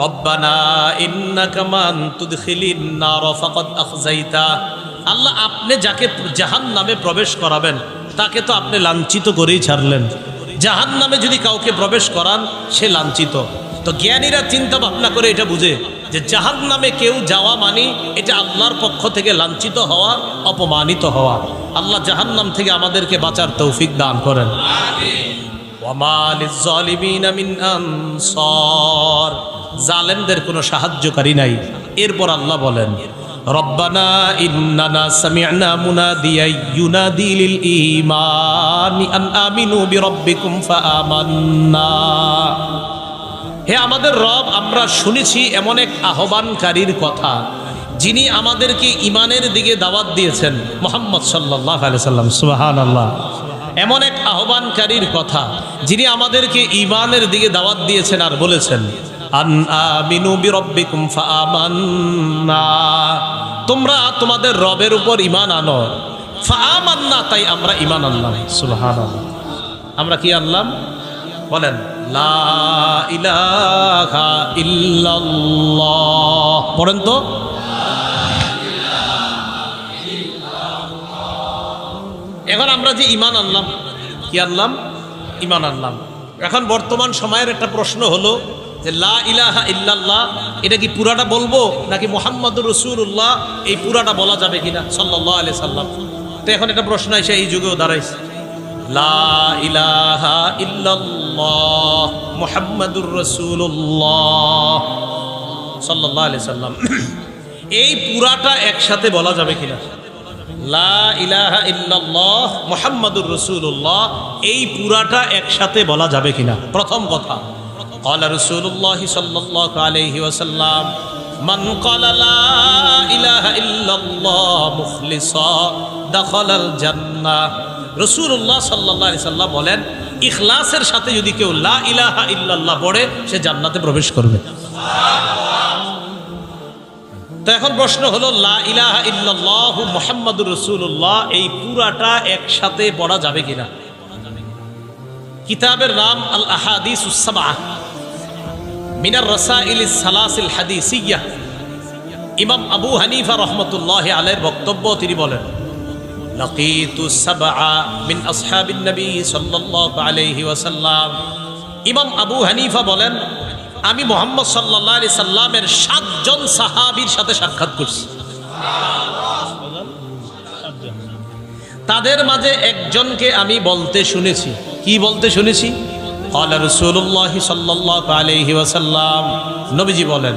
রব্বানা ইন্নাকা মান তুদখিলিন নার ফাকাদ আখযাইতা। আল্লাহ, আপনি যাকে জাহান্নামে প্রবেশ করাবেন তাকে তো আপনি লাঞ্ছিত করেই ছাড়লেন। জাহান্নামে যদি কাউকে প্রবেশ করান সে লাঞ্ছিত। তো জ্ঞানীরা চিন্তা ভাবনা করে এটা বুঝে যে জাহান্নামে কেউ যাওয়া মানে এটা আল্লাহর পক্ষ থেকে লাঞ্ছিত হওয়া, অপমানিত হওয়া। আল্লাহ জাহান্নাম থেকে আমাদেরকে বাঁচার তৌফিক দান করেন। ওয়ামা লিয-যালিমিনা মিন আনসার, জালেমদের কোনো সাহায্যকারী নাই। এরপর আল্লাহ বলেন, রব্বানা ইন্নানা সামি'না মুনাদিয়ান ইউনাদি লিল ঈমানি আন আমিনু বিরাব্বিকুম ফাআমান্না। হে আমাদের রব, আমরা শুনেছি এমন এক আহ্বানকারীর কথা যিনি আমাদেরকে ঈমানের দিকে দাওয়াত দিয়েছেন, মুহাম্মদ সাল্লাল্লাহু আলাইহি সাল্লাম। সুবহানাল্লাহ। এমন এক আহ্বানকারীর কথা যিনি আমাদেরকে ঈমানের দিকে দাওয়াত দিয়েছেন আর বলেছেন, আন আমিনু বিরাব্বিকুম ফাআমান্না, তোমরা তোমাদের রবের উপর ঈমান আনো। ফাআমান্না, তাই আমরা ঈমান আনলাম। সুবহানাল্লাহ। আমরা কি আনলাম? বলেন, লা ইলাহা ইল্লাল্লাহ। পড়েন তো। এখন আমরা যে ঈমান আনলাম, কি আনলাম? ঈমান আনলাম। এখন বর্তমান সময়ের একটা প্রশ্ন হলো যে লা ইলাহা ইল্লাল্লাহ এটা কি পুরাটা বলবো নাকি মুহাম্মাদুর রাসূলুল্লাহ এই পুরাটা বলা যাবে কিনা সাল্লাল্লাহু আলাইহি সাল্লাম। তো এখন এটা প্রশ্ন এসে এই যুগেও দাঁড়াইছে, লা ইলাহা ইল্লাল্লাহ মুহাম্মাদুর রাসূলুল্লাহ সাল্লাল্লাহু আলাইহি সাল্লাম, এই পুরাটা একসাথে বলা যাবে কিনা? লা ইলাহা ইল্লাল্লাহ মুহাম্মাদুর রাসূলুল্লাহ এই পুরাটা একসাথে বলা যাবে কিনা? প্রথম কথা, ক্বালা রাসূলুল্লাহ সাল্লাল্লাহু আলাইহি ওয়াসাল্লাম, মান ক্বালা লা ইলাহা ইল্লাল্লাহ মুখলিসা দাখালাল জান্নাহ। রাসূলুল্লাহ সাল্লাল্লাহু আলাইহি সাল্লাম বলেন, ইখলাসের সাথে যদি কেউ লা ইলাহা ইল্লাল্লাহ পড়ে সে জান্নাতে প্রবেশ করবে। তো এখন প্রশ্ন হলো, লা ইলাহা ইল্লাল্লাহ মুহাম্মাদুর রাসূলুল্লাহ এই পুরাটা একসাথে পড়া যাবে কিনা? কিতাবের নাম আল আহাদিসুস সাবআহ মিনার রাসাইলিস সালাসিল হাদিসিয়াহ। ইমাম আবু হানিফা রাহমাতুল্লাহি আলাইহির বক্তব্য, তিনি বলেন, লাকিতু সাবআ মিন আসহাবিন নবী সাল্লাল্লাহু আলাইহি ওয়াসাল্লাম। ইমাম আবু হানিফা বলেন, আমি মুহাম্মদ সাল্লাল্লাহু আলাইহি সাল্লামের 7 জন সাহাবীর সাথে সাক্ষাৎ করছি। তাদের মাঝে একজনকে আমি বলতে শুনেছি। কি বলতে শুনেছি? ক্বালা রাসূলুল্লাহ সাল্লাল্লাহু আলাইহি ওয়াসাল্লাম, নবীজি বলেন,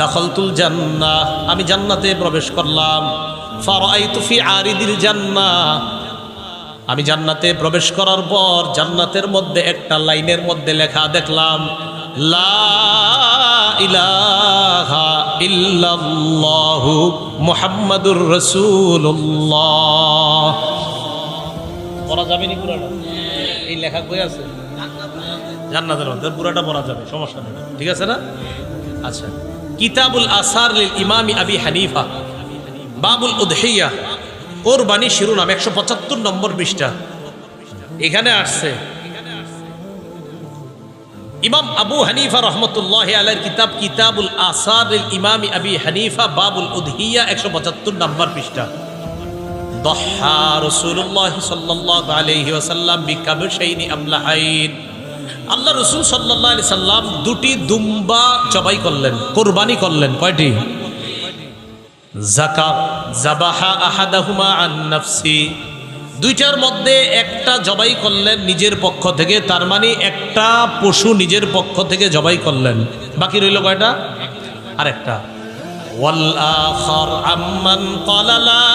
দাখালতুল জান্নাহ, আমি জান্নাতে প্রবেশ করলাম। ফারাআইতু ফি আরিদিল জান্নাহ, আমি জান্নাতে প্রবেশ করার পর জান্নাতের মধ্যে একটা লাইনের মধ্যে লেখা দেখলাম, লা ইলাহা ইল্লাল্লাহু মুহাম্মাদুর রাসূলুল্লাহ। পড়া যাবে নি পুরাটা? এই লেখা কই আছে? জান্নাতের মধ্যে পুরাটা পড়া যাবে, সমস্যা নেই, ঠিক আছে না? আচ্ছা, কিতাবুল আসার লিল ইমামি আবি হানিফা, বাবুল উদহিয়া, কোরবানি শিরোনাম 175 নম্বর পৃষ্ঠা। এখানে আসছে ইমাম আবু হানিফা রহমতুল্লাহ আলাইহির কিতাব কিতাবুল আসার লিল ইমামি আবি হানিফা বাবুল উদহিয়া 175 নম্বর পৃষ্ঠা। দহা রাসূলুল্লাহ সাল্লাল্লাহু আলাইহি ওয়াসাল্লাম বিকাবশাইনি আমলাহাইন, আল্লাহ রাসূল সাল্লাল্লাহু আলাইহি সাল্লাম 2টি দুম্বা জবাই করলেন, কুরবানি করলেন। কয়টি? যাকাত যাবাহা আহাদাহুমা আন নাফসি, 2টার মধ্যে একটা জবাই করলেন নিজের পক্ষ থেকে, তার মানে একটা পশু নিজের পক্ষ থেকে জবাই করলেন। বাকি রইল কয়টা? আরেকটা। ওয়াল আখার আম্মান ক্বালা লা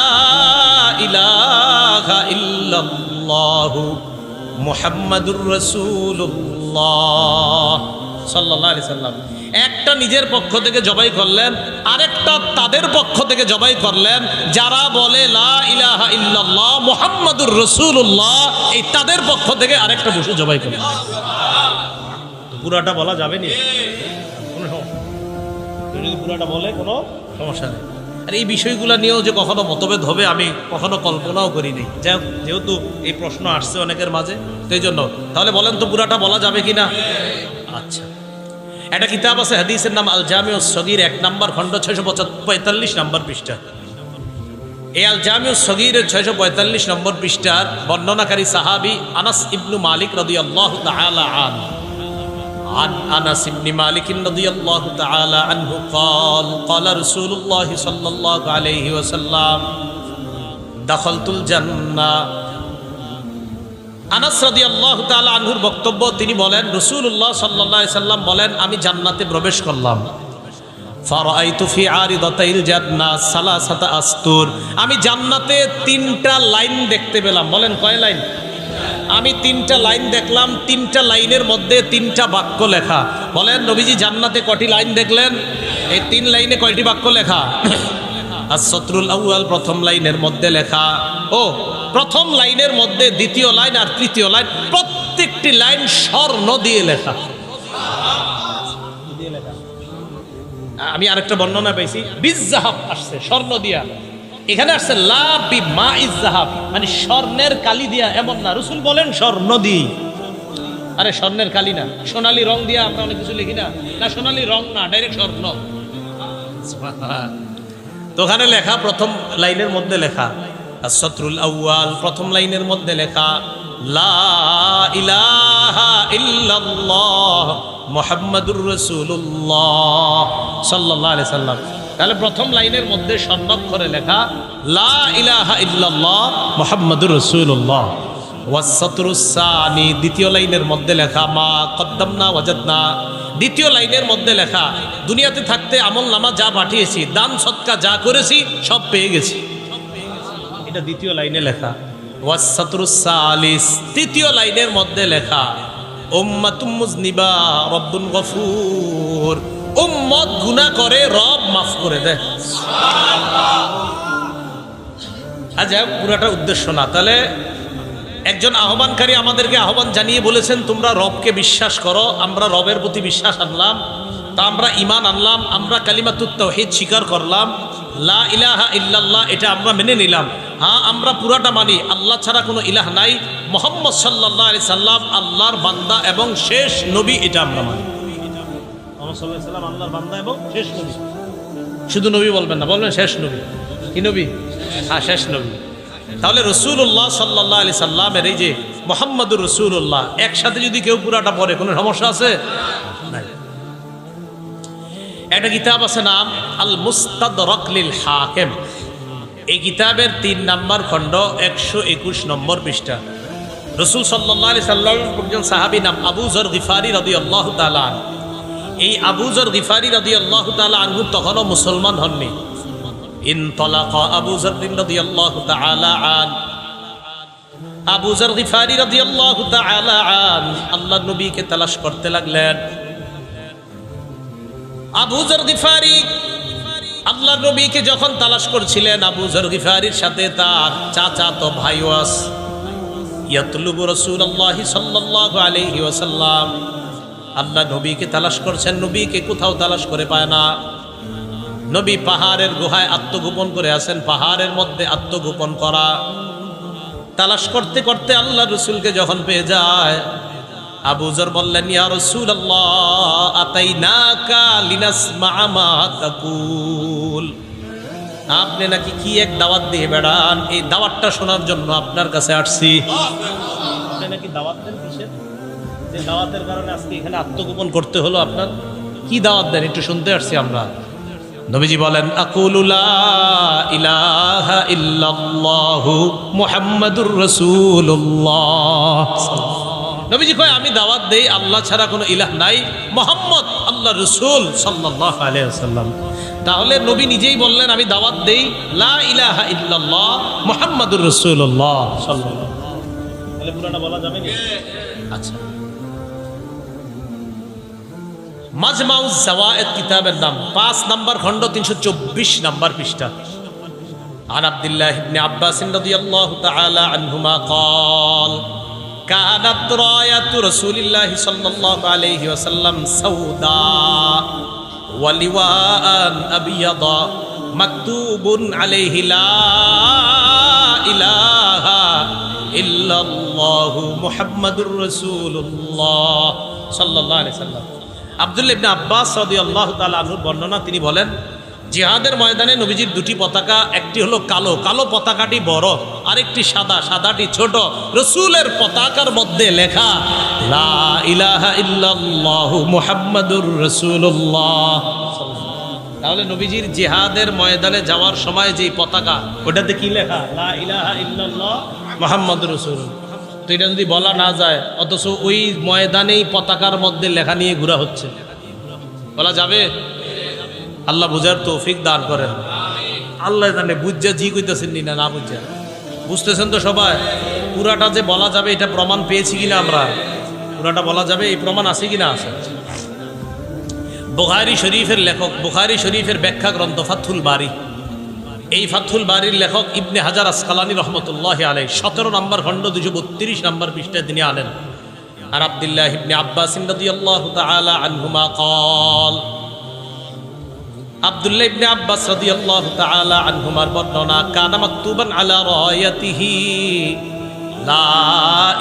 ইলাহা ইল্লাল্লাহু মুহাম্মাদুর রাসূলুল্লাহ সাল্লাল্লাহু আলাইহি সাল্লাম। একটা নিজের পক্ষ থেকে জবাই করলেন, আরেকটা তাদের পক্ষ থেকে জবাই করলেন যারা বলে লা ইলাহা ইল্লাল্লাহ মুহাম্মাদুর রাসূলুল্লাহ, এই তাদের পক্ষ থেকে আরেকটা পশু জবাই করলেন। পুরাটা বলা যাবে না, কোনো সমস্যা যদি পুরাটা বলে কোনো সমস্যা নেই। আর এই বিষয়গুলো নিয়েও যে কখনো মতভেদ হবে আমি কখনো কল্পনাও করিনি, যেহেতু এই প্রশ্ন আসছে অনেকের মাঝে, সেই জন্য। তাহলে বলেন তো পুরাটা বলা যাবে কিনা? আচ্ছা, একটা কিতাব আছে হাদিসের নাম আল জামিউস সগীর, 1 নম্বর খণ্ড 645 নম্বর পৃষ্ঠা। এই আল জামিউস সগীরের 645 নম্বর পৃষ্ঠার বর্ণনাকারী সাহাবী আনাস ইবনু মালিক রাদিয়াল্লাহু তাআলা আনহু। عن أنس بن مالك رضي الله تعالى عنه قال قال رسول الله صلى الله عليه وسلم دخلت الجنة। আনাস রাদিয়াল্লাহু তাআলা আনহুর বক্তব্য, তিনি বলেন রাসূলুল্লাহ সাল্লাল্লাহু আলাইহি সাল্লাম বলেন, আমি জান্নাতে প্রবেশ করলাম। ফারাআইতু ফি আরিদাতাইল জান্নাহ সালাসাতা আস্তুর, আমি জান্নাতে 3টা লাইন দেখতে পেলাম। বলেন কয় লাইন? আমি 3টা লাইন দেখলাম, 3টা লাইনের মধ্যে 3টা বাক্য লেখা। বলেন নবীজি জান্নাতে কয়টি লাইন দেখলেন? এই 3 লাইনে কয়টি বাক্য লেখা? as-satrul awwal, প্রথম লাইনের মধ্যে লেখা। ও প্রথম লাইনের মধ্যে দ্বিতীয় লাইন আর তৃতীয় লাইন, প্রত্যেকটি লাইন স্বর্ণ দিয়ে লেখা। আমি আরেকটা বর্ণনা পাইছি, বিজাহাব আসছে, স্বর্ণ দিয়া। এখানে আসছে লা বি মাইজ যাহাব, মানে স্বর্ণের কালি দিয়া, এমন না। রাসূল বলেন স্বর্ণ দি। আরে স্বর্ণের কালি না, সোনালী রং দিয়া আমরা অনেক কিছু লিখি না, না সোনালী রং না, ডাইরেক্ট স্বর্ণ। তো ওখানে লেখা, প্রথম লাইনের মধ্যে লেখা as-satrul awwal, প্রথম লাইনের মধ্যে লেখা লা ইলাহা ইল্লাল্লাহ মুহাম্মাদুর রাসূলুল্লাহ সাল্লাল্লাহু আলাইহি সাল্লাম। তাহলে প্রথম লাইনের মধ্যে স্বর্ণাক্ষরে লেখা লা ইলাহা ইল্লাল্লাহ মুহাম্মাদুর রাসূলুল্লাহ। ওয়াস-সাতরুস সানি, দ্বিতীয় লাইনের মধ্যে লেখা মা কদ্দামনা ওয়াজাদনা। দ্বিতীয় লাইনের মধ্যে লেখা দুনিয়াতে থাকতে আমল নামা যা পাঠিয়েছি, দান সদকা যা করেছি সব পেয়ে গেছি। এটা দ্বিতীয় লাইনে লেখা। ওয়াস-সাতরুস সালিস, তৃতীয় লাইনের মধ্যে লেখা উম্মাতুম মুজনিবা রব্বুন গফুর, উম্মত গুনাহ করে রব মাফ করে দেয়। আচ্ছা, পুরাটা উদ্দেশ্য না। তাহলে একজন আহ্বানকারী আমাদেরকে আহ্বান জানিয়ে বলেছেন তোমরা রবকে বিশ্বাস করো। আমরা রবের প্রতি বিশ্বাস আনলাম, তা আমরা ঈমান আনলাম, আমরা কালিমাতুত তাওহীদ স্বীকার করলাম, লা ইলাহা ইল্লাল্লাহ এটা আমরা মেনে নিলাম। হ্যাঁ, আমরা পুরাটা মানি আল্লাহ ছাড়া কোনো ইলাহ নাই, মুহাম্মদ সাল্লাল্লাহু আলাইহি সাল্লাম আল্লাহর বান্দা এবং শেষ নবী, এটা আমরা মানি। মুহাম্মদ সাল্লাল্লাহু আলাইহি সাল্লাম আল্লাহর বান্দা এবং শেষ নবী। শুধু নবী বলবেন না, বলবেন শেষ নবী। কি নবী? হ্যাঁ, শেষ নবী। তাহলে রাসূলুল্লাহ সাল্লাল্লাহু আলাইহি সাল্লামের এই যে মুহাম্মাদুর রাসূলুল্লাহ একসাথে যদি কেউ পুরাটা পড়ে কোনো সমস্যা আছে? নাই। একটা কিতাব আছে নাম আল মুস্তাদরাক লিল হাকিম। এই কিতাবের 3 নম্বর খণ্ড 121 নম্বর পৃষ্ঠা। রাসূল সাল্লাল্লাহু আলাইহি সাল্লামের একজন সাহাবী নাম আবু যর গিফারি রাদিয়াল্লাহু তাআলা আনহু। এই আবু যর গিফারি রাদিয়াল্লাহু তাআলা আনহু তখনও মুসলমান হননি। ইনতালাকা আবু যর রাদিয়াল্লাহু তাআলা আন, আবু যর গিফারি রাদিয়াল্লাহু তাআলা আন আল্লাহর নবীকে তালাশ করতে লাগলেন। আবু যর গিফারি আল্লাহর নবীকে যখন তালাশ করছিলেন, আবু যর গিফারির সাথে তার চাচাতো ভাইও আছে। ইয়াতলুবু রাসূলুল্লাহ সাল্লাল্লাহু আলাইহি ওয়াসাল্লাম, আল্লাহ নবীকে তালাশ করছেন, নবীকে কোথাও তালাশ করে পায় না। নবী পাহাড়ের গুহায় আত্মগোপন করে আছেন, পাহাড়ের মধ্যে আত্মগোপন করা। তালাশ করতে করতে আল্লাহ রসুলকে যখন পেয়ে যায়, আবু যর বললেন ইয়া রাসূলুল্লাহ আতাইনাকা লিনাসমা মা তাকুল, আপনি নাকি কি এক দাওয়াত দিয়ে বেড়ান, এই দাওয়াতটা শোনার জন্য আপনার কাছে আসছি। আপনি নাকি দাওয়াত দেন কিসের? যে দাওয়াতের কারণে আজকে এখানে আত্মগোপন করতে হলো আপনার, কি দাওয়াত দেন একটু শুনতে আসছি আমরা। নবীজি বলেন আকুলু লা ইলাহা ইল্লাল্লাহু মুহাম্মাদুর রাসূলুল্লাহ। নবীজি কয় আমি দাওয়াত দেই আল্লাহ ছাড়া কোনো ইলাহ নাই, মুহাম্মদ আল্লাহ রাসূল সাল্লাল্লাহু আলাইহি ওয়াসাল্লাম। তাহলে নবী নিজেই বললেন আমি দাওয়াত দেই লা ইলাহা ইল্লাল্লাহ মুহাম্মাদুর রাসূলুল্লাহ সাল্লাল্লাহু আলাইহি ওয়াসাল্লাম। তাহলে পুরোটা বলা যাবে না? আচ্ছা, মাজমাউজ জাওয়ায়েদ কিতাবের নাম, 5 নম্বর খণ্ড 324 নম্বর পৃষ্ঠা। আন আব্দুল্লাহ ইবনে আব্বাস রাদিয়াল্লাহু তাআলা আনহুমা قال كانت راية رسول الله صلى الله عليه وسلم سوداء ولواء أبيض مكتوب عليه لا إله إلا الله محمد رسول الله صلى الله عليه وسلم। আব্দুল্লাহ ইবনে আব্বাস রাদিয়াল্লাহু তাআলা আনহুর বর্ণনা, তিনি বলেন জিহাদের ময়দানে নবীজির দুটি পতাকা, একটি হলো কালো, কালো পতাকাটি বড়, আরেকটি সাদা, সাদাটি ছোট। রসুলের পতাকার মধ্যে লেখা লা ইলাহা ইল্লাল্লাহু মুহাম্মাদুর রাসূলুল্লাহ। তাহলে নবীজির জিহাদের ময়দানে যাওয়ার সময় যে পতাকা, ওটাতে কি লেখা? লা ইলাহা ইল্লাল্লাহ মুহাম্মাদুর রাসূলুল্লাহ। তো এটা যদি বলা না যায়, অথচ ওই ময়দানেই পতাকার মধ্যে লেখা নিয়ে ঘোরা হচ্ছে, বলা যাবে? আল্লাহ বুঝার তৌফিক দান করেন। আল্লাহ জানে বুঝা জি কইতেছেন নি না বুঝা, বুঝতেছেন তো সবাই? পুরাটা যে বলা যাবে এটা প্রমাণ পেয়েছি কিনা আমরা? পুরাটা বলা যাবে এই প্রমাণ আছে কিনা? আছে। বুখারী শরীফের লেখক, বুখারী শরীফের ব্যাখ্যা গ্রন্থ ফাথুল বারী, এই ফাথুল বারীর লেখক ইবনে হাজার আসকালানী রহমতুল্লাহি আলাইহি 17 নম্বর খণ্ড 232 নম্বর পৃষ্ঠায় তিনি আনেন, আর আব্দুল্লাহ ইবনে আব্বাস রাদিয়াল্লাহু তাআলা আনহুমা قال, আব্দুল্লাহ ইবনে আব্বাস রাদিয়াল্লাহু তাআলা আনহুমার বর্ণনা, কানা মাকতুবান আলা রায়াতিহি লা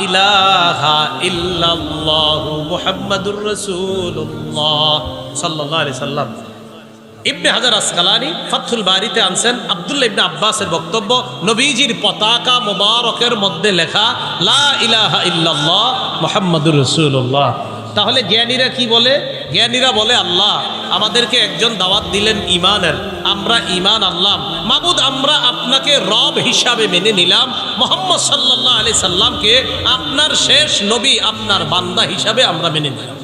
ইলাহা ইল্লাল্লাহু মুহাম্মাদুর রাসূলুল্লাহ সাল্লাল্লাহু আলাইহি সাল্লাম। ইবনে হাজার আসকালানী ফাথুল বারীতে আনছেন আব্দুল্লাহ ইবনে আব্বাসের বক্তব্য, নবীজির পতাকা মোবারকের মধ্যে লেখা লা ইলাহা ইল্লাল্লাহ মুহাম্মাদুর রাসূলুল্লাহ। তাহলে জ্ঞানীরা কি বলে? জ্ঞানীরা বলে আল্লাহ আমাদেরকে একজন দাওয়াত দিলেন ঈমানের, আমরা ঈমান আনলাম। মাবুদ, আমরা আপনাকে রব হিসাবে মেনে নিলাম, মুহাম্মদ সাল্লাল্লাহু আলাইহি সাল্লামকে আপনার শেষ নবী, আপনার বান্দা হিসাবে আমরা মেনে নিলাম।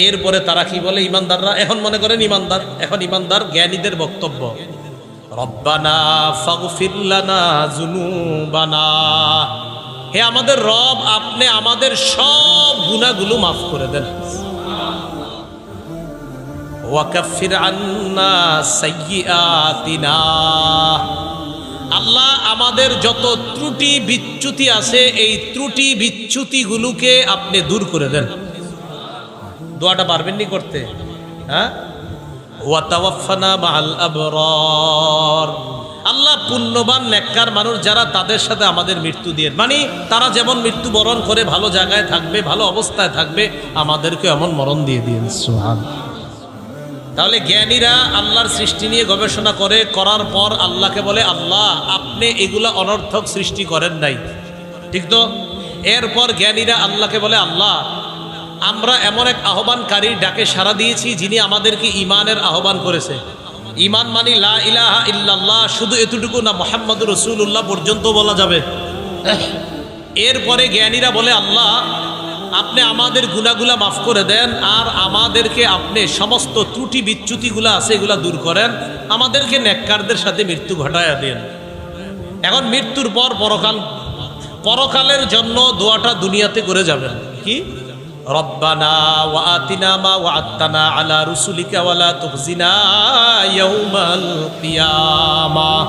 এরপরে তারা কি বলে ঈমানদাররা? এখন মনে করেন ঈমানদার, এখন ঈমানদার জ্ঞানীদের বক্তব্য, রব্বানা ফাগফির লানা যুনুবানা, হে আমাদের রব, আপনি আমাদের সব গুনাহগুলো মাফ করে দেন। ওয়াকাফির আন্না সাইয়্যাতিনা, আল্লাহ আমাদের যত ত্রুটি বিচ্যুতি আছে এই ত্রুটি বিচ্যুতিগুলোকে আপনি দূর করে দেন। দোয়াটা পারবেননি করতে? হ্যাঁ, ওয়া তাওয়াফানা মাআল আবরার, আল্লাহ পুণ্যবান নেককার মানুষ যারা, তাদের সাথে আমাদের মৃত্যু দিয়ে, মানে তারা যেমন মৃত্যুবরণ করে ভালো জায়গায় থাকবে, ভালো অবস্থায় থাকবে, আমাদেরকে এমন মরণ দিয়ে দিন। সুবহানাল্লাহ। তাহলে জ্ঞানীরা আল্লাহর সৃষ্টি নিয়ে গবেষণা করে, করার পর আল্লাহকে বলে আল্লাহ আপনি এগুলা অনর্থক সৃষ্টি করেন নাই, ঠিক তো? এরপর জ্ঞানীরা আল্লাহকে বলে আল্লাহ আমরা এমন এক আহ্বানকারীর ডাকে সাড়া দিয়েছি যিনি আমাদেরকে ঈমানের আহ্বান করেছে। ঈমান মানি লা ইলাহা ইল্লাল্লাহ, শুধু এতটুকু না, মুহাম্মাদুর রাসূলুল্লাহ পর্যন্ত বলা যাবে। এরপরে জ্ঞানীরা বলে আল্লাহ আপনি আমাদের গুনাহগুলা মাফ করে দেন, আর আমাদেরকে আপনি সমস্ত ত্রুটি বিচ্যুতিগুলা আছে এগুলা দূর করেন, আমাদেরকে নেককারদের সাথে মৃত্যু ঘটায়া দেন। এখন মৃত্যুর পর পরকাল, পরকালের জন্য দোয়াটা দুনিয়াতে করে যাবেন কি, রব্বানা ওয়া আতিনা মা ওয়া'আদতানা আলা রুসুলিকা ওয়া লা তুখজিনা ইয়াউমাল কিয়ামাহ।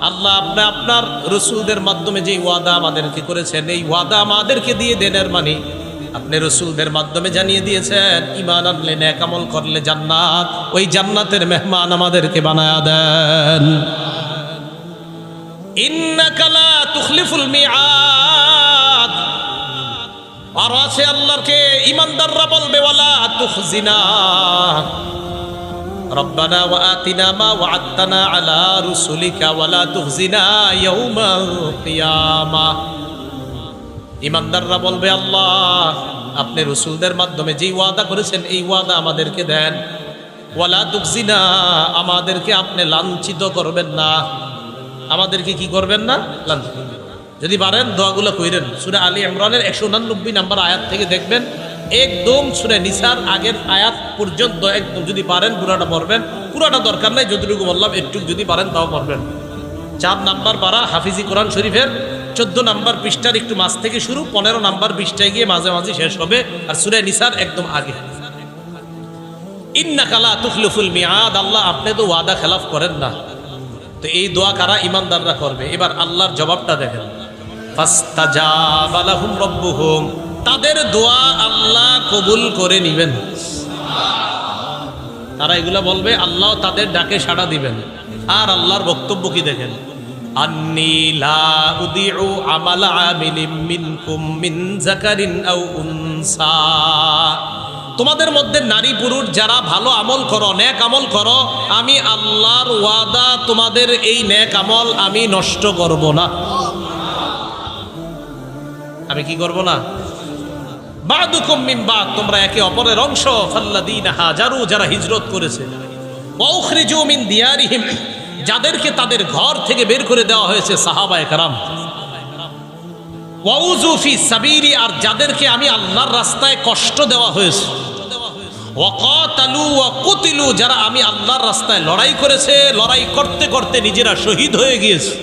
আল্লাহ আপনি আপনার রসুলদের মাধ্যমে যে ওয়াদা আমাদেরকে করেছেন, এই ওয়াদা আমাদেরকে দিয়ে দেনের মানে আপনি রসুলদের মাধ্যমে জানিয়ে দিয়েছেন ঈমান আনলে, নেক আমল করলে জান্নাত, ওই জান্নাতের মেহমান আমাদেরকে বানায়া দেন। ইন্নাকা লা তুখলিফুল মিআদ, আর আছে আল্লাহকে ঈমানদাররা বলবে ওয়ালা তুখজিনা রব্বানা ওয়া আতিনা মা ওয়া'আদতানা আলা রুসুলিকা ওয়া লা তুখজিনা ইয়াউমাল কিয়ামাহ। ঈমানদাররা বলবে আল্লাহ আপনি রসুলদের মাধ্যমে যেই ওয়াদা করেছেন এই ওয়াদা আমাদেরকে দেন, ওয়া লা তুখজিনা আমাদেরকে আপনি লাঞ্ছিত করবেন না, আমাদেরকে কি করবেন না? লাঞ্ছিত। যদি পারেন দোয়াগুলো কইরেন, সূরা আলী ইমরানের 189 নম্বর আয়াত থেকে দেখবেন, একদম সূরা নিসার আগের আয়াত পর্যন্ত একদম যদি পারেন পুরাটা পড়বেন, পুরাটা দরকার নাই, যতটুকু বললাম একটু যদি পারেন তাও পড়বেন। 4 নাম্বার পারা হাফিজি কোরআন শরীফের 14 নাম্বার পৃষ্ঠার একটু মাঝ থেকে শুরু, 15 নাম্বার পৃষ্ঠায় গিয়ে মাঝামাঝি শেষ হবে, আর সূরা নিসার একদম আগে। ইন্নাকা লা তুখলিফুল মিআদ, আল্লাহ আপনি তো ওয়াদা খেলাফ করেন না। তো এই দোয়া কারা? ঈমানদাররা করবে। এবার আল্লাহর জবাবটা দেখেন, ফাস্তাজাবা লাহুম রাব্বুহুম, তাদের দোয়া আল্লাহ কবুল করে নেবেন। তারা এগুলা বলবে, আল্লাহ তাদের ডাকে সাড়া দিবেন। আর আল্লাহর বক্তব্য কি দেখেন, আন্নী লা উদিউ আমালা আমিলিম মিনকুম মিন যাকারিন আও উনসা। তোমাদের মধ্যে নারী পুরুষ যারা ভালো আমল করো, নেক আমল করো, আমি আল্লাহর ওয়াদা তোমাদের এই নেক আমল আমি নষ্ট করব না। আমি কি করব না? বাদুকুম মিন বাদ, তোমরা একে অপরের অংশ। ফাল্লাযীনা হাজারু, যারা হিজরত করেছে। ওয়া উখরিজু মিন দিয়ারিহিম, যাদেরকে তাদের ঘর থেকে বের করে দেওয়া হয়েছে, সাহাবায়ে কেরাম। ওয়া উযু ফি সাবিলি, আর যাদেরকে আমি আল্লাহর রাস্তায় কষ্ট দেওয়া হয়েছে। ওয়া কাতালু ওয়া কুতিলু, যারা আমি আল্লাহর রাস্তায় লড়াই করেছে, লড়াই করতে করতে নিজেরা শহীদ হয়ে গিয়েছে।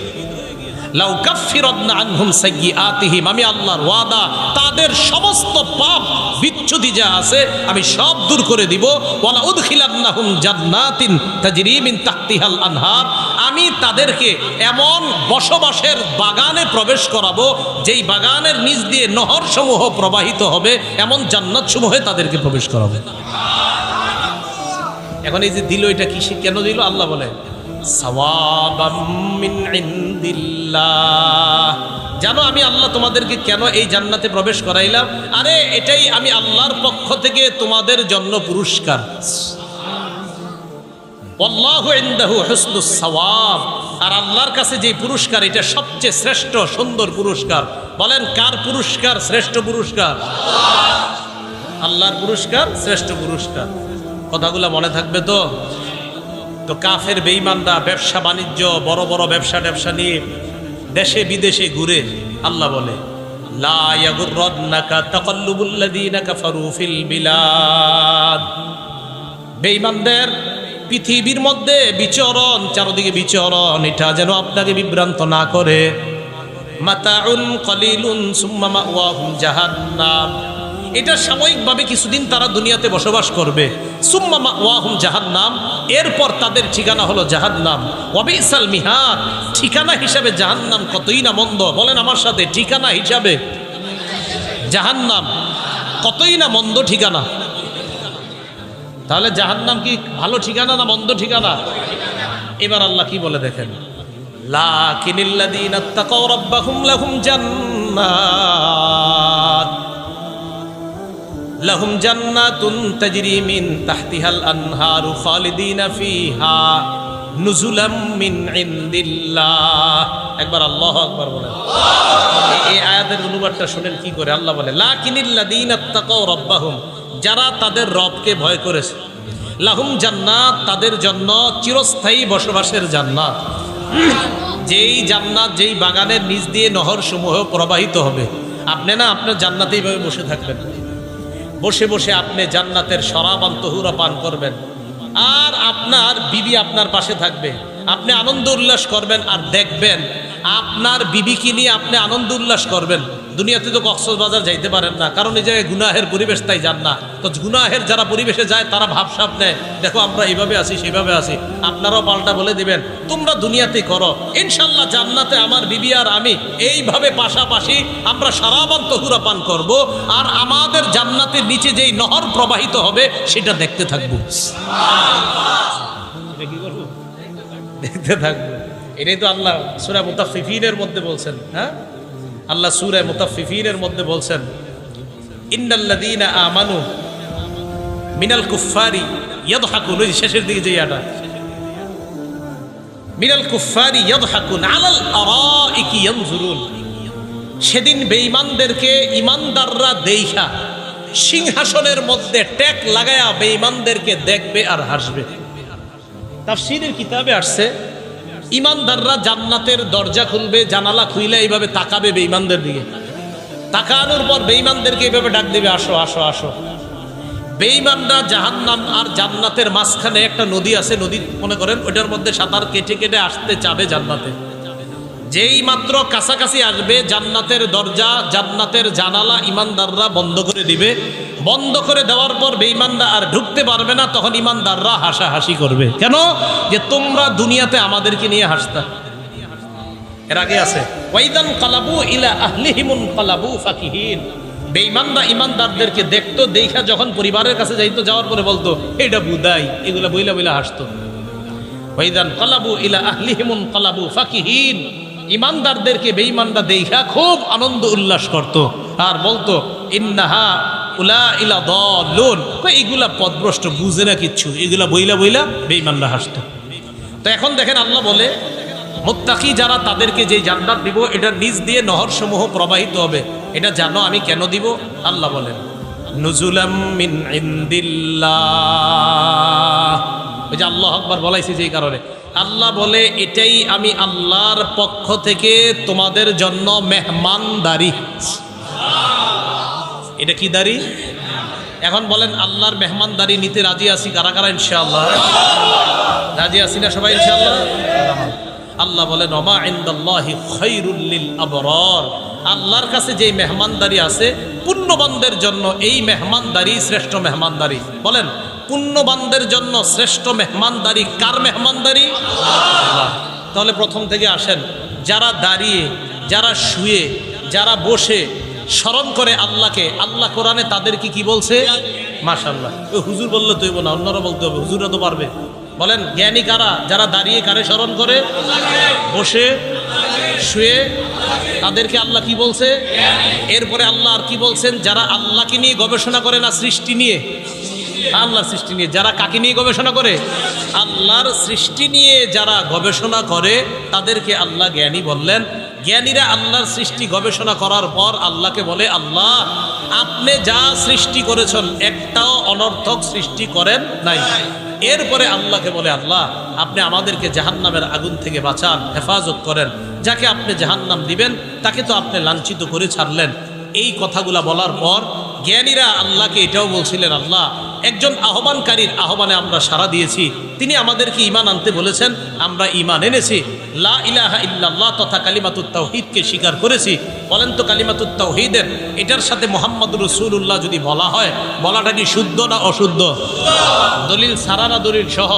লাউ কাফফিরান্না আনহুম সাইয়্যাতিহিম, আমি আল্লাহর ওয়াদা তাদের সমস্ত পাপ বিচ্যুতি যা আছে আমি সব দূর করে দিব। ওয়ালা উদখিলান্নাহুম জান্নাতিন তাজরি মিন তাহতিহাল আনহার, আমি তাদেরকে এমন বসবাসের বাগানে প্রবেশ করাবো যেই বাগানের নিচ দিয়ে নহর সমূহ প্রবাহিত হবে, এমন জান্নাত সমূহে তাদেরকে প্রবেশ করাবো। এখন এই যে দিল, এটা কিসে কেন দিল? আল্লাহ বলে সাওয়াবাম মিন ইনদিল্লাহ, জানো আমি আল্লাহ তোমাদেরকে কেন এই জান্নাতে প্রবেশ করাইলাম? আরে এটাই আমি আল্লাহর পক্ষ থেকে তোমাদের জন্য পুরস্কার। আল্লাহু ইনদাহু হুসনুস সাওয়াব, আর আল্লাহর কাছে যে পুরস্কার এটা সবচেয়ে শ্রেষ্ঠ সুন্দর পুরস্কার। বলেন কার পুরস্কার শ্রেষ্ঠ পুরস্কার? আল্লাহর পুরস্কার শ্রেষ্ঠ পুরস্কার। কথাগুলো মনে থাকবে তো? তো কাফের বেঈমানরা ব্যবসা বাণিজ্য বড় বড় ব্যবসা নিয়ে দেশে বিদেশে ঘুরে। আল্লাহ বলে লা ইয়াগুররান্নাকা তাকাল্লুবুল্লাযীনা কাফারু ফিল বিলাদ, বেঈমানদের পৃথিবীর মধ্যে বিচরণ, চারদিকে বিচরণ, এটা যেন আপনাকে বিভ্রান্ত না করে। মাতাউন কলিলুন সুম্মা মাওয়াহুম জাহান্নাম, এটা সাময়িকভাবে কিছুদিন তারা দুনিয়াতে বসবাস করবে। সুম্মা মাওয়াহুম জাহান্নাম, এরপর তাদের ঠিকানা হলো জাহান্নাম। ওয়া বিসাল মিহাদ, ঠিকানা হিসাবে জাহান্নাম কতই না মন্দ। বলেন আমার সাথে, ঠিকানা হিসাবে জাহান্নাম কতই না মন্দ ঠিকানা। তাহলে জাহান্নাম কি ভালো ঠিকানা না মন্দ ঠিকানা? এবার আল্লাহ কি বলে দেখেন, লাকিনিল্লাযীনা তাকাউ রাব্বাহুম লাহুম জান্নাত, লাহুম জান্নাতুন তাজরি মিন তাহতিহাল আনহারু খালিদিনা ফিহা নুজুলাম মিন ইনদিল্লাহ। একবার আল্লাহু আকবার বলেন। এই আয়াতের অনুবাদটা শুনেন কি করে। আল্লাহ বলে লাকিনিল্লাযীনা তাকাউ রাব্বাহুম, যারা তাদের রবকে ভয় করেছে, লাহুম জান্নাত, তাদের জন্য চিরস্থায়ী বসবাসের জান্নাত। যেই জান্নাত, যেই বাগানের নিচ দিয়ে নহর সমূহ প্রবাহিত হবে। আপনি না আপনার জান্নাতে এইভাবে বসে থাকবেন, বসে বসে আপনি জান্নাতের শরাবান তহুরা পান করবেন, আর আপনার বিবি আপনার পাশে থাকবে, আপনি আনন্দ উল্লাস করবেন, আর দেখবেন আপনার বিবিকে নিয়ে আপনি আনন্দ উল্লাস করবেন। দুনিয়াতে তো কক্সবাজার যাইতে পারেন না, কারণ এই জায়গায় গুনাহের পরিবেশ, তাই যান না। তো গুনাহের যারা পরিবেশে যায় তারা ভাবসাব নেয়, দেখো আমরা এইভাবে আছি সেইভাবে আছি। আপনারাও পাল্টা বলে দিবেন তোমরা দুনিয়াতে করো, ইনশাল্লাহ জান্নাতে আমার বিবি আর আমি এইভাবে পাশাপাশি আমরা শরাবান তহুরা পান করব, আর আমাদের জান্নাতের নিচে যেই নহর প্রবাহিত হবে সেটা দেখতে থাকবো। কি করবো? দেখতে থাকবো। এটাই তো আল্লাহ সূরা মুতাফফিফিনের মধ্যে বলছেন। হ্যাঁ, আল্লাহ সূরা মুতাফফিফিনের মধ্যে বলছেন ইন্নাল্লাযীনা আমানু মিনাল কুফফারি ইয়াদহাকুন, ওই শেষের দিকে যে আয়াতটা, মিনাল কুফফারি ইয়াদহাকুন আলাল আরাইকি ইয়ানজুরুন, সেদিন বেঈমানদেরকে ইমানদাররা দেইখা সিংহাসনের মধ্যে ট্যাক লাগায়া বেঈমানদেরকে দেখবে আর হাসবে। তাফসীরের কিতাবে আসছে ইমানদাররা জান্নাতের দরজা খুলবে, জানালা খুইলে এইভাবে তাকাবে বেঈমানদের দিকে, তাকানোর পর বেঈমানদেরকে এইভাবে ডাক দেবে, আসো আসো আসো। বেঈমানরা জাহান্নাম আর জান্নাতের মাঝখানে একটা নদী আছে, নদী মনে করেন, ওইটার মধ্যে সাঁতার কেটে কেটে আসতে চাবে জান্নাতে। যেই মাত্র কাছাকাছি আসবে জান্নাতের দরজা, জান্নাতের জানালা ইমানদাররা বন্ধ করে দিবে। বন্ধ করে দেওয়ার পর বেঈমানরা আর ঢুকতে পারবে না। তখন ইমানদাররা হাসাহাসি করবে, কেন? যে তোমরা দুনিয়াতে আমাদেরকে নিয়ে হাসতা। এর আগে আছে ওয়াইদান কালাবু ইলা আহলিহিমুন কালাবু ফাকিহিন, বেঈমানরা ইমানদারদেরকে দেখতো, দেখা যখন পরিবারের কাছে যাইতো, যাওয়ার পরে বলতো এটা বুদাই, এগুলা বইলা বইলা হাসতো। ওয়াইদান কালাবু ইলা আহলিহিমুন কালাবু ফাকিহিন, ইমানদারদেরকে বেঈমানরা দেখা খুব আনন্দ উল্লাস করত, আর বলতো ইন্নাহা উলাইকা দাল্লুন, এইগুলা পথভ্রষ্ট, বুঝে না কিচ্ছু, এগুলা বইলা বইলা বেঈমানরা হাসতো। তো এখন দেখেন আল্লাহ বলে মুত্তাকি যারা তাদেরকে যে জান্নাত দিব এটা নিজ দিয়ে নহর সমূহ প্রবাহিত হবে। এটা জানো আমি কেন দিব? আল্লাহ বলেন নুজুলাম মিন ইনদিল্লাহ। ওই যে আল্লাহু আকবার বলাইছে যেই কারণে আল্লাহ বলে এটাই আমি আল্লাহর পক্ষ থেকে তোমাদের জন্য মেহমানদারি। এটা কি দাড়ি? এখন বলেন আল্লাহর মেহমানদারি নিতে রাজি আছি কারা কারা? ইনশাআল্লাহ রাজি আছি না সবাই? ইনশাআল্লাহ। আল্লাহ বলেন ওমা ইনদাল্লাহি খায়রুল লিল আবরার, আল্লাহর কাছে যেই মেহমানদারি আছে পুণ্যবানদের জন্য এই মেহমানদারি শ্রেষ্ঠ মেহমানদারি। বলেন পুণ্যবানদের জন্য শ্রেষ্ঠ মেহমানদারি কার মেহমানদারি? আল্লাহ। তাহলে প্রথম থেকে আসেন, যারা দাঁড়িয়ে, যারা শুয়ে, যারা বসে স্মরণ করে আল্লাহকে, আল্লাহ কোরআনে তাদেরকে কি বলছে? মাশাআল্লাহ। হুজুর বললে তো না, অন্যরা বলতে হবে, হুজুরা তো পারবে। বলেন জ্ঞানী কারা? যারা দাঁড়িয়ে কারে স্মরণ করে, বসে, শুয়ে, তাদেরকে আল্লাহ কি বলছে? এরপরে আল্লাহ আর কি বলছেন? যারা আল্লাহকে নিয়ে গবেষণা করে না, সৃষ্টি নিয়ে, আল্লাহর সৃষ্টি নিয়ে। যারা কাকে নিয়ে গবেষণা করে? আল্লাহর সৃষ্টি নিয়ে যারা গবেষণা করে তাদেরকে আল্লাহ জ্ঞানী বললেন। জ্ঞানীরা আল্লাহর সৃষ্টি গবেষণা করার পর আল্লাহকে বলে আল্লাহ আপনি যা সৃষ্টি করেছেন একটাও অনর্থক সৃষ্টি করেন নাই। এরপরে আল্লাহকে বলে আল্লাহ আপনি আমাদেরকে জাহান্নামের আগুন থেকে বাঁচান, হেফাজত করেন। যাকে আপনি জাহান্নাম দিবেন তাকে তো আপনি লাঞ্ছিত করে ছাড়লেন। এই কথাগুলা বলার পর জ্ঞানীরা আল্লাহকে এটাও বলছিলেন আল্লাহ একজন আহ্বানকারীর আহ্বানে আমরা সাড়া দিয়েছি, তিনি আমাদেরকে ঈমান আনতে বলেছেন, আমরা ঈমান এনেছি। লা ইলাহা ইল্লাল্লাহ তথা কালিমাতুত তাওহীদকে স্বীকার করেছি। বলেন তো কালিমাতুত তাওহীদের এটার সাথে মুহাম্মদুর রাসূলুল্লাহ যদি বলা হয়, বলাটা কি শুদ্ধ না অশুদ্ধ? দলিল ছাড়া না দলিল সহ?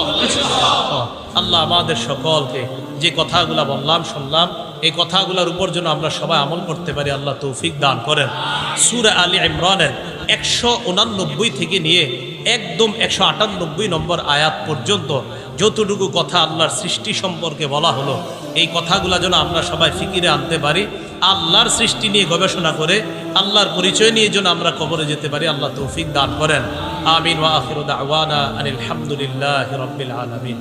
আল্লাহ আমাদের সকলকে যে কথাগুলা বললাম শুনলাম এই কথাগুলোর উপর যেন আমরা সবাই আমল করতে পারি, আল্লাহ তৌফিক দান করেন। সূরা আলী ইমরানের 189 থেকে নিয়ে একদম 198 নম্বর আয়াত পর্যন্ত যতটুকু কথা আল্লাহর সৃষ্টি সম্পর্কে বলা হলো, এই কথাগুলো যেন আমরা সবাই ফিকিরে আনতে পারি। আল্লাহর সৃষ্টি নিয়ে গবেষণা করে আল্লাহর পরিচয় নিয়ে যেন আমরা কবরে যেতে পারি, আল্লাহ তৌফিক দান করেন। আমিন ওয়া আখিরু দাওয়ানা আনিল হামদুলিল্লাহি রাব্বিল আলামিন।